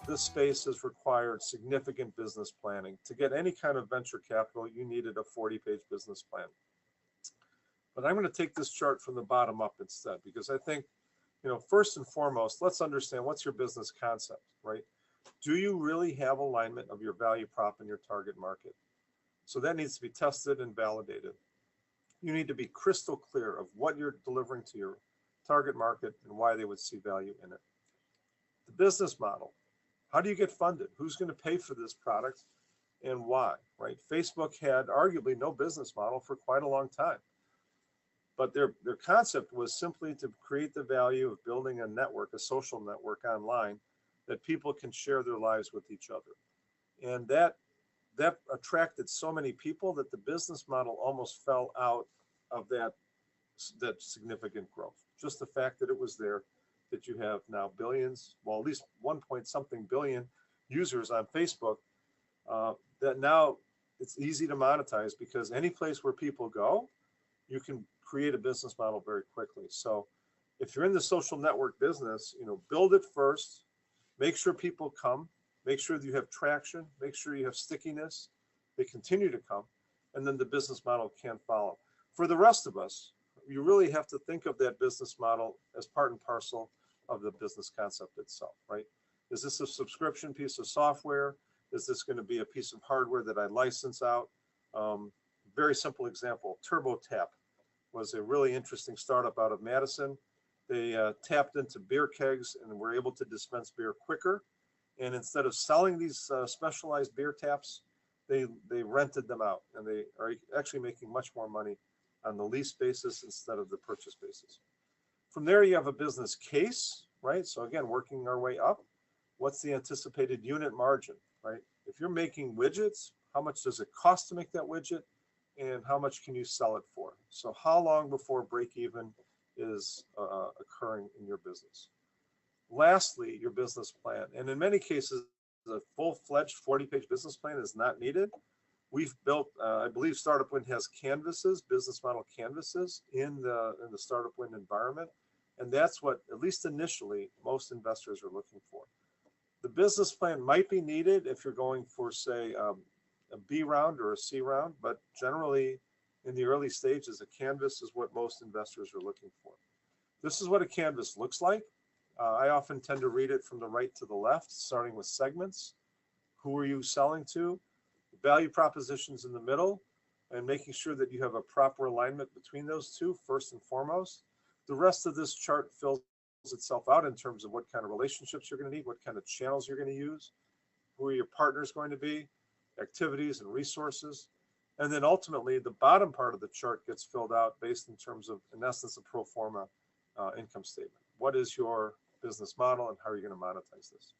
this space has required significant business planning. To get any kind of venture capital, you needed a 40-page business plan. But I'm going to take this chart from the bottom up instead, because I think, first and foremost, let's understand what's your business concept, right? Do you really have alignment of your value prop in your target market? So that needs to be tested and validated. You need to be crystal clear of what you're delivering to your target market and why they would see value in it. The business model. How do you get funded? Who's going to pay for this product and why, right? Facebook had arguably no business model for quite a long time. But their concept was simply to create the value of building a network, a social network online that people can share their lives with each other. And that attracted so many people that the business model almost fell out of that significant growth. Just the fact that it was there, that you have now billions, well, at least 1-point-something billion users on Facebook, that now it's easy to monetize, because any place where people go, you can create a business model very quickly. So if you're in the social network business, build it first, make sure people come, make sure that you have traction, make sure you have stickiness, they continue to come, and then the business model can follow. For the rest of us, you really have to think of that business model as part and parcel of the business concept itself, right? Is this a subscription piece of software? Is this going to be a piece of hardware that I license out? Very simple example, TurboTap was a really interesting startup out of Madison. They tapped into beer kegs and were able to dispense beer quicker. And instead of selling these specialized beer taps, they rented them out, and they are actually making much more money on the lease basis instead of the purchase basis. From there, you have a business case, right? So again, working our way up. What's the anticipated unit margin, right? If you're making widgets, how much does it cost to make that widget? And how much can you sell it for? So how long before break even is occurring in your business? Lastly, your business plan. And in many cases, a full-fledged 40-page business plan is not needed. We've built, I believe StartupWind has canvases, business model canvases in the StartupWind environment. And that's what, at least initially, most investors are looking for. The business plan might be needed if you're going for, say, a B round or a C round, but generally in the early stages, a canvas is what most investors are looking for. This is what a canvas looks like. I often tend to read it from the right to the left, starting with segments. Who are you selling to? Value propositions in the middle, and making sure that you have a proper alignment between those two, first and foremost. The rest of this chart fills itself out in terms of what kind of relationships you're going to need, what kind of channels you're going to use, who are your partners going to be, activities and resources. And then ultimately, the bottom part of the chart gets filled out based in terms of, in essence, a pro forma income statement. What is your business model and how are you going to monetize this?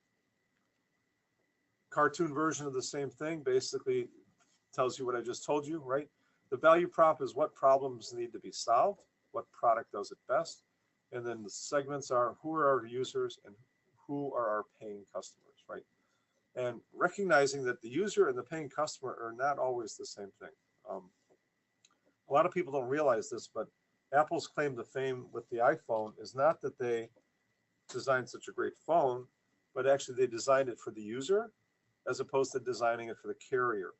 Cartoon version of the same thing basically tells you what I just told you, right? The value prop is what problems need to be solved, what product does it best, and then the segments are who are our users and who are our paying customers, right? And recognizing that the user and the paying customer are not always the same thing. A lot of people don't realize this, but Apple's claim to fame with the iPhone is not that they designed such a great phone, but actually they designed it for the user as opposed to designing it for the carrier.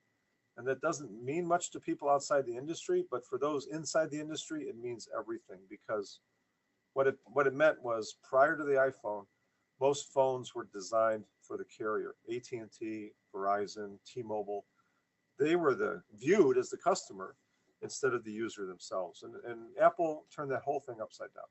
And that doesn't mean much to people outside the industry, but for those inside the industry, it means everything, because what it meant was prior to the iPhone, most phones were designed for the carrier. AT&T, Verizon, T-Mobile, they were viewed as the customer instead of the user themselves. And Apple turned that whole thing upside down.